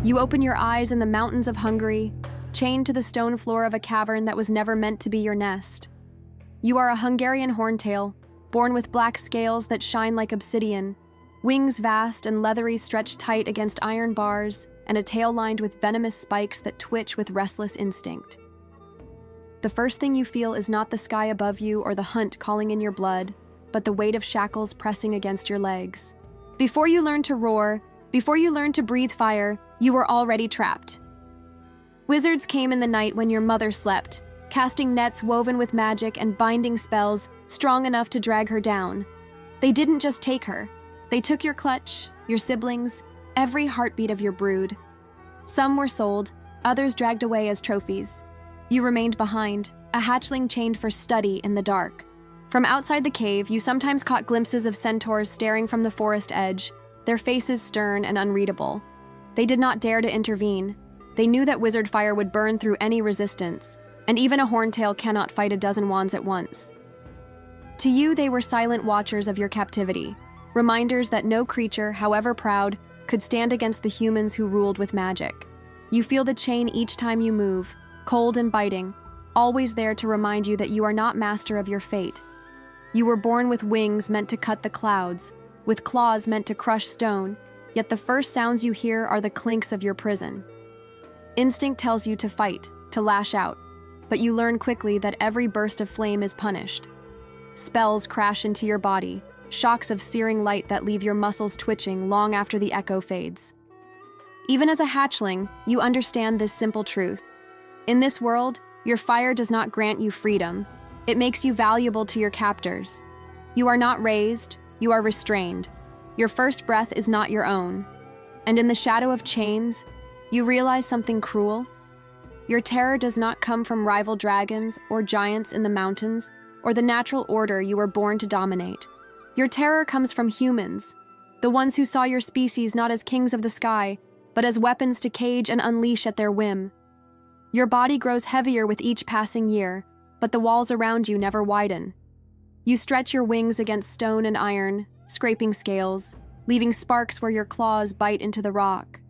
You open your eyes in the mountains of Hungary, chained to the stone floor of a cavern that was never meant to be your nest. You are a Hungarian Horntail, born with black scales that shine like obsidian, wings vast and leathery stretched tight against iron bars, and a tail lined with venomous spikes that twitch with restless instinct. The first thing you feel is not the sky above you or the hunt calling in your blood, but the weight of shackles pressing against your legs. Before you learn to roar, before you learn to breathe fire, you were already trapped. Wizards came in the night when your mother slept, casting nets woven with magic and binding spells strong enough to drag her down. They didn't just take her. They took your clutch, your siblings, every heartbeat of your brood. Some were sold, others dragged away as trophies. You remained behind, a hatchling chained for study in the dark. From outside the cave, you sometimes caught glimpses of centaurs staring from the forest edge, their faces stern and unreadable. They did not dare to intervene. They knew that wizard fire would burn through any resistance, and even a horntail cannot fight a dozen wands at once. To you, they were silent watchers of your captivity, reminders that no creature, however proud, could stand against the humans who ruled with magic. You feel the chain each time you move, cold and biting, always there to remind you that you are not master of your fate. You were born with wings meant to cut the clouds, with claws meant to crush stone, yet the first sounds you hear are the clinks of your prison. Instinct tells you to fight, to lash out, but you learn quickly that every burst of flame is punished. Spells crash into your body, shocks of searing light that leave your muscles twitching long after the echo fades. Even as a hatchling, you understand this simple truth. In this world, your fire does not grant you freedom. It makes you valuable to your captors. You are not raised, you are restrained. Your first breath is not your own. And in the shadow of chains, you realize something cruel. Your terror does not come from rival dragons or giants in the mountains or the natural order you were born to dominate. Your terror comes from humans, the ones who saw your species not as kings of the sky, but as weapons to cage and unleash at their whim. Your body grows heavier with each passing year, but the walls around you never widen. You stretch your wings against stone and iron, scraping scales, leaving sparks where your claws bite into the rock.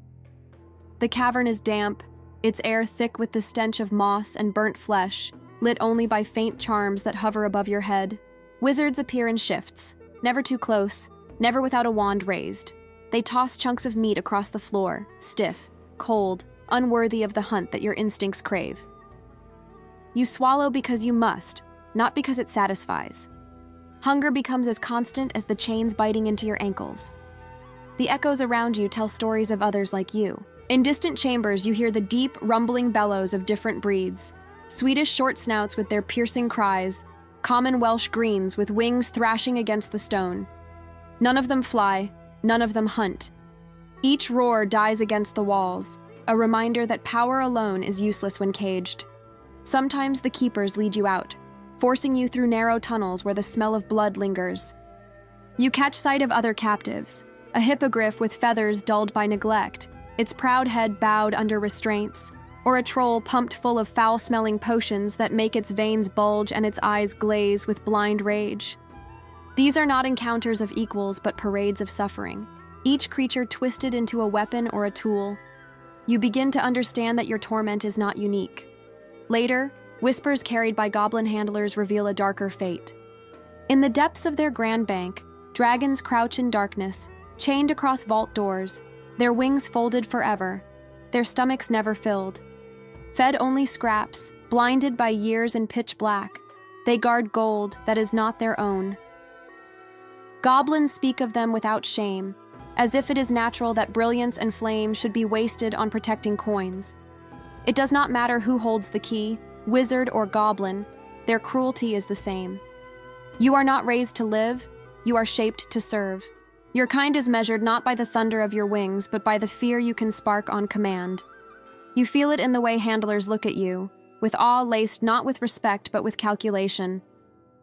The cavern is damp, its air thick with the stench of moss and burnt flesh, lit only by faint charms that hover above your head. Wizards appear in shifts, never too close, never without a wand raised. They toss chunks of meat across the floor, stiff, cold, unworthy of the hunt that your instincts crave. You swallow because you must, not because it satisfies. Hunger becomes as constant as the chains biting into your ankles. The echoes around you tell stories of others like you. In distant chambers, you hear the deep, rumbling bellows of different breeds. Swedish short snouts with their piercing cries, common Welsh greens with wings thrashing against the stone. None of them fly, none of them hunt. Each roar dies against the walls, a reminder that power alone is useless when caged. Sometimes the keepers lead you out, forcing you through narrow tunnels where the smell of blood lingers. You catch sight of other captives, a hippogriff with feathers dulled by neglect, its proud head bowed under restraints, or a troll pumped full of foul-smelling potions that make its veins bulge and its eyes glaze with blind rage. These are not encounters of equals, but parades of suffering, each creature twisted into a weapon or a tool. You begin to understand that your torment is not unique. Later, whispers carried by goblin handlers reveal a darker fate. In the depths of their grand bank, dragons crouch in darkness, chained across vault doors, their wings folded forever, their stomachs never filled. Fed only scraps, blinded by years in pitch black, they guard gold that is not their own. Goblins speak of them without shame, as if it is natural that brilliance and flame should be wasted on protecting coins. It does not matter who holds the key, wizard or goblin, their cruelty is the same. You are not raised to live, you are shaped to serve. Your kind is measured not by the thunder of your wings, but by the fear you can spark on command. You feel it in the way handlers look at you, with awe laced not with respect but with calculation.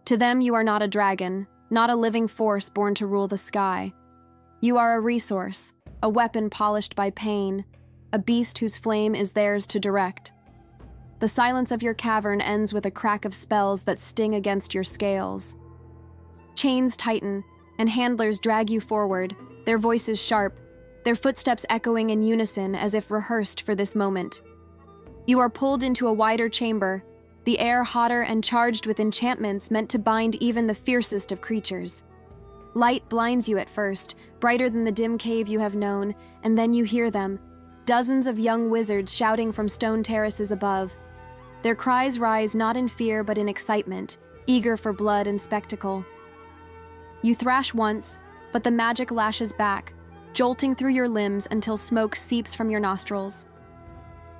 To them you are not a dragon, not a living force born to rule the sky. You are a resource, a weapon polished by pain, a beast whose flame is theirs to direct. The silence of your cavern ends with a crack of spells that sting against your scales. Chains tighten, and handlers drag you forward, their voices sharp. their footsteps echoing in unison as if rehearsed for this moment. You are pulled into a wider chamber, the air hotter and charged with enchantments meant to bind even the fiercest of creatures. Light blinds you at first, brighter than the dim cave you have known, and then you hear them, dozens of young wizards shouting from stone terraces above. Their cries rise not in fear but in excitement, eager for blood and spectacle. You thrash once, but the magic lashes back, jolting through your limbs until smoke seeps from your nostrils.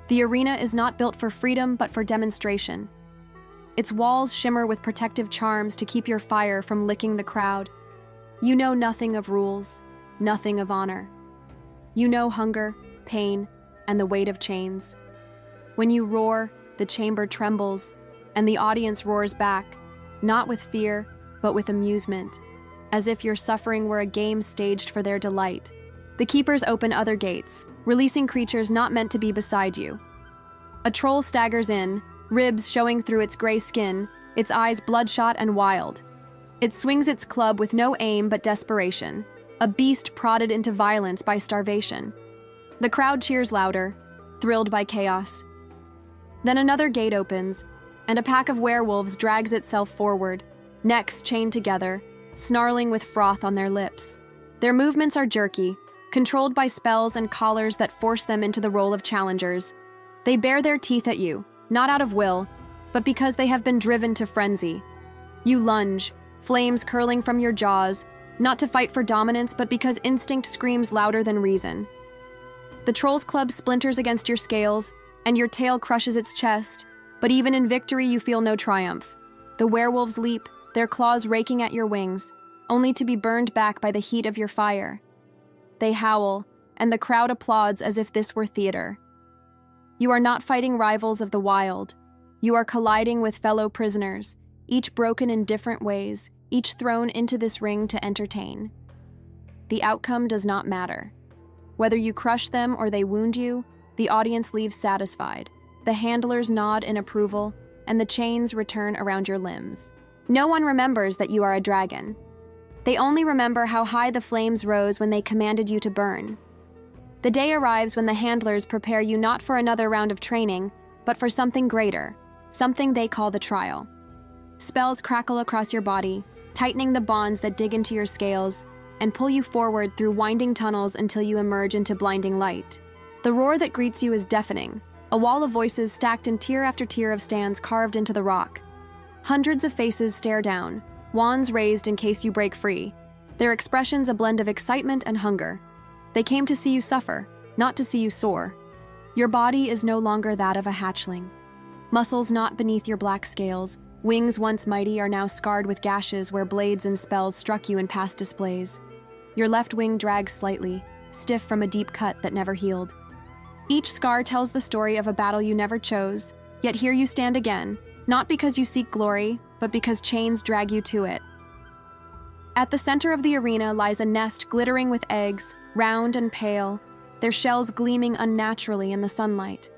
The arena is not built for freedom but for demonstration. Its walls shimmer with protective charms to keep your fire from licking the crowd. You know nothing of rules, nothing of honor. You know hunger, pain, and the weight of chains. When you roar, the chamber trembles, and the audience roars back, not with fear, but with amusement, as if your suffering were a game staged for their delight. The keepers open other gates, releasing creatures not meant to be beside you. A troll staggers in, ribs showing through its gray skin, its eyes bloodshot and wild. It swings its club with no aim but desperation, a beast prodded into violence by starvation. The crowd cheers louder, thrilled by chaos. Then another gate opens, and a pack of werewolves drags itself forward, necks chained together, snarling with froth on their lips. Their movements are jerky, controlled by spells and collars that force them into the role of challengers. They bare their teeth at you, not out of will, but because they have been driven to frenzy. You lunge, flames curling from your jaws, not to fight for dominance, but because instinct screams louder than reason. The troll's club splinters against your scales, and your tail crushes its chest, but even in victory you feel no triumph. The werewolves leap, their claws raking at your wings, only to be burned back by the heat of your fire. They howl, and the crowd applauds as if this were theater. You are not fighting rivals of the wild. You are colliding with fellow prisoners, each broken in different ways, each thrown into this ring to entertain. The outcome does not matter. Whether you crush them or they wound you, the audience leaves satisfied. The handlers nod in approval, and the chains return around your limbs. No one remembers that you are a dragon. They only remember how high the flames rose when they commanded you to burn. The day arrives when the handlers prepare you not for another round of training, but for something greater, something they call the trial. Spells crackle across your body, tightening the bonds that dig into your scales and pull you forward through winding tunnels until you emerge into blinding light. The roar that greets you is deafening, a wall of voices stacked in tier after tier of stands carved into the rock. Hundreds of faces stare down, wands raised in case you break free, their expressions a blend of excitement and hunger. They came to see you suffer, not to see you soar. Your body is no longer that of a hatchling. Muscles not beneath your black scales, wings once mighty are now scarred with gashes where blades and spells struck you in past displays. Your left wing drags slightly, stiff from a deep cut that never healed. Each scar tells the story of a battle you never chose, yet here you stand again, not because you seek glory, but because chains drag you to it. At the center of the arena lies a nest glittering with eggs, round and pale, their shells gleaming unnaturally in the sunlight.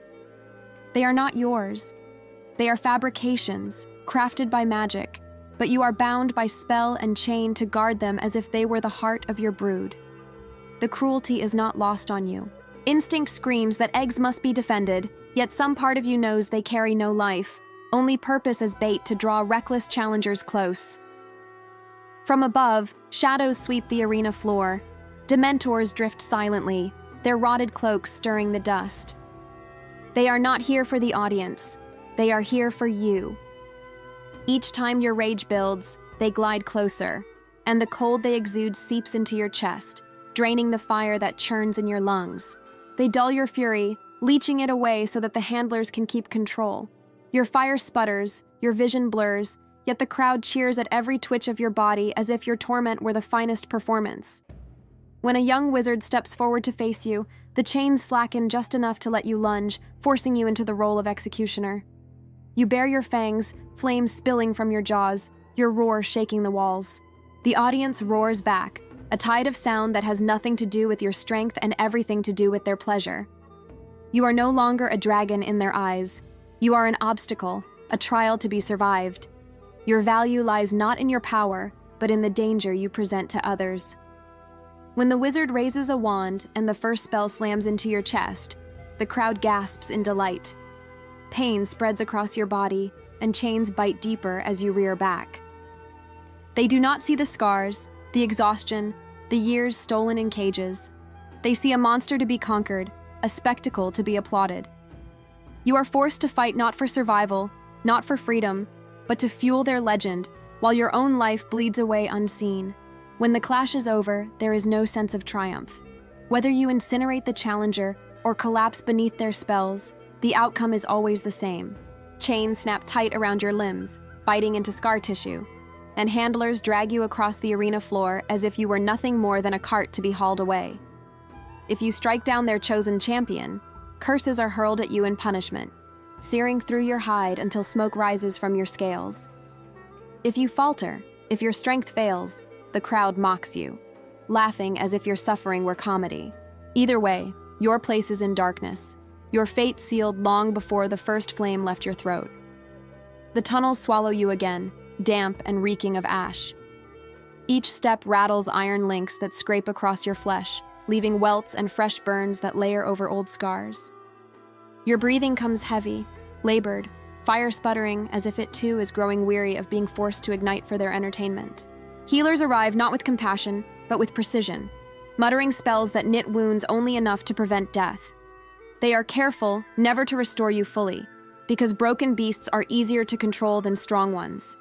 They are not yours. They are fabrications, crafted by magic, but you are bound by spell and chain to guard them as if they were the heart of your brood. The cruelty is not lost on you. Instinct screams that eggs must be defended, yet some part of you knows they carry no life, only purpose as bait to draw reckless challengers close. From above, shadows sweep the arena floor. Dementors drift silently, their rotted cloaks stirring the dust. They are not here for the audience. They are here for you. Each time your rage builds, they glide closer, and the cold they exude seeps into your chest, draining the fire that churns in your lungs. They dull your fury, leeching it away so that the handlers can keep control. Your fire sputters, your vision blurs, yet the crowd cheers at every twitch of your body as if your torment were the finest performance. When a young wizard steps forward to face you, the chains slacken just enough to let you lunge, forcing you into the role of executioner. You bare your fangs, flames spilling from your jaws, your roar shaking the walls. The audience roars back, a tide of sound that has nothing to do with your strength and everything to do with their pleasure. You are no longer a dragon in their eyes. You are an obstacle, a trial to be survived. Your value lies not in your power, but in the danger you present to others. When the wizard raises a wand and the first spell slams into your chest, the crowd gasps in delight. Pain spreads across your body, and chains bite deeper as you rear back. They do not see the scars, the exhaustion, the years stolen in cages. They see a monster to be conquered, a spectacle to be applauded. You are forced to fight not for survival, not for freedom, but to fuel their legend, while your own life bleeds away unseen. When the clash is over, there is no sense of triumph. Whether you incinerate the challenger or collapse beneath their spells, the outcome is always the same. Chains snap tight around your limbs, biting into scar tissue, and handlers drag you across the arena floor as if you were nothing more than a cart to be hauled away. If you strike down their chosen champion, curses are hurled at you in punishment, searing through your hide until smoke rises from your scales. If you falter, if your strength fails, the crowd mocks you, laughing as if your suffering were comedy. Either way, your place is in darkness, your fate sealed long before the first flame left your throat. The tunnels swallow you again, damp and reeking of ash. Each step rattles iron links that scrape across your flesh, leaving welts and fresh burns that layer over old scars. Your breathing comes heavy, labored, fire sputtering as if it too is growing weary of being forced to ignite for their entertainment. Healers arrive not with compassion, but with precision, muttering spells that knit wounds only enough to prevent death. They are careful never to restore you fully, because broken beasts are easier to control than strong ones.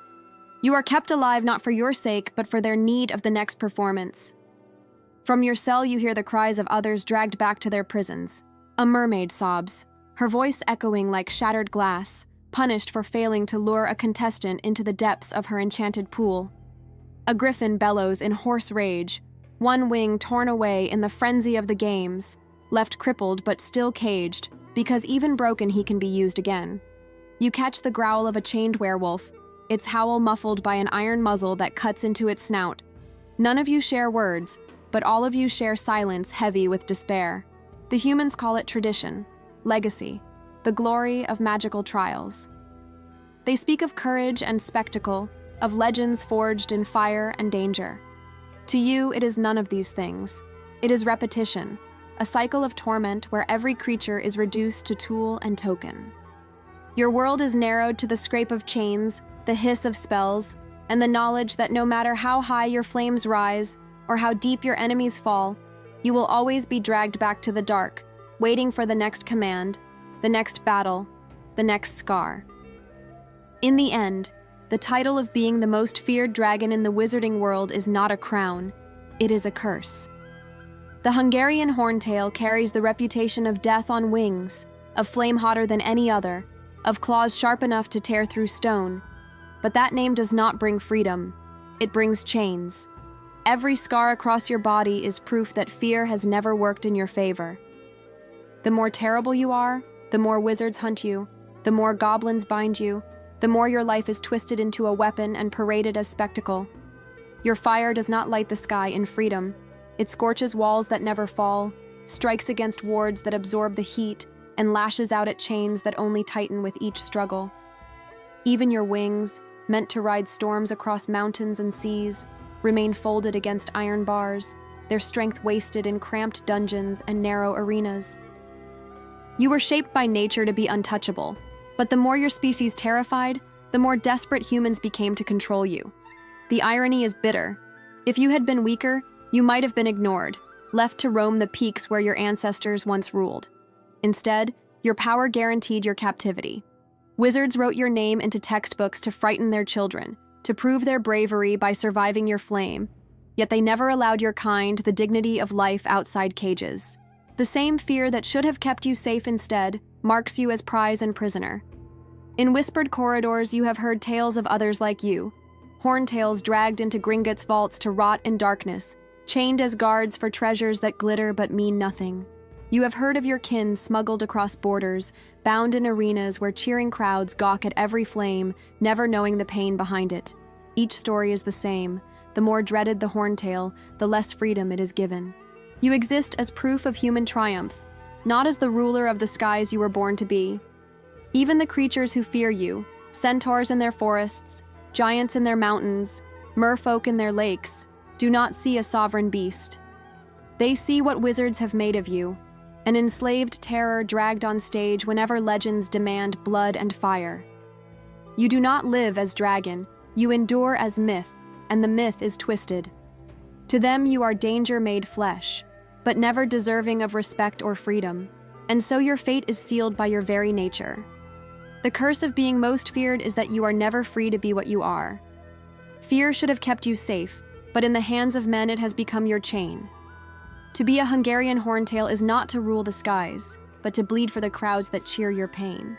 You are kept alive not for your sake, but for their need of the next performance. From your cell you hear the cries of others dragged back to their prisons. A mermaid sobs, her voice echoing like shattered glass, punished for failing to lure a contestant into the depths of her enchanted pool. A griffin bellows in hoarse rage, one wing torn away in the frenzy of the games, left crippled but still caged, because even broken he can be used again. You catch the growl of a chained werewolf, its howl muffled by an iron muzzle that cuts into its snout. None of you share words, but all of you share silence heavy with despair. The humans call it tradition, legacy, the glory of magical trials. They speak of courage and spectacle, of legends forged in fire and danger. To you, it is none of these things. It is repetition, a cycle of torment where every creature is reduced to tool and token. Your world is narrowed to the scrape of chains, the hiss of spells, and the knowledge that no matter how high your flames rise or how deep your enemies fall, you will always be dragged back to the dark, waiting for the next command, the next battle, the next scar. In the end, the title of being the most feared dragon in the wizarding world is not a crown, it is a curse. The Hungarian Horntail carries the reputation of death on wings, of flame hotter than any other, of claws sharp enough to tear through stone. But that name does not bring freedom, it brings chains. Every scar across your body is proof that fear has never worked in your favor. The more terrible you are, the more wizards hunt you, the more goblins bind you, the more your life is twisted into a weapon and paraded as spectacle. Your fire does not light the sky in freedom. It scorches walls that never fall, strikes against wards that absorb the heat, and lashes out at chains that only tighten with each struggle. Even your wings, meant to ride storms across mountains and seas, remain folded against iron bars, their strength wasted in cramped dungeons and narrow arenas. You were shaped by nature to be untouchable, but the more your species terrified, the more desperate humans became to control you. The irony is bitter. If you had been weaker, you might have been ignored, left to roam the peaks where your ancestors once ruled. Instead, your power guaranteed your captivity. Wizards wrote your name into textbooks to frighten their children, to prove their bravery by surviving your flame, yet they never allowed your kind the dignity of life outside cages. The same fear that should have kept you safe instead marks you as prize and prisoner. In whispered corridors, you have heard tales of others like you, horntails dragged into Gringotts vaults to rot in darkness, chained as guards for treasures that glitter but mean nothing. You have heard of your kin smuggled across borders, bound in arenas where cheering crowds gawk at every flame, never knowing the pain behind it. Each story is the same. The more dreaded the horntail, the less freedom it is given. You exist as proof of human triumph, not as the ruler of the skies you were born to be. Even the creatures who fear you, centaurs in their forests, giants in their mountains, merfolk in their lakes, do not see a sovereign beast. They see what wizards have made of you, an enslaved terror dragged on stage whenever legends demand blood and fire. You do not live as dragon, you endure as myth, and the myth is twisted. To them you are danger made flesh, but never deserving of respect or freedom, and so your fate is sealed by your very nature. The curse of being most feared is that you are never free to be what you are. Fear should have kept you safe, but in the hands of men it has become your chain. To be a Hungarian Horntail is not to rule the skies, but to bleed for the crowds that cheer your pain.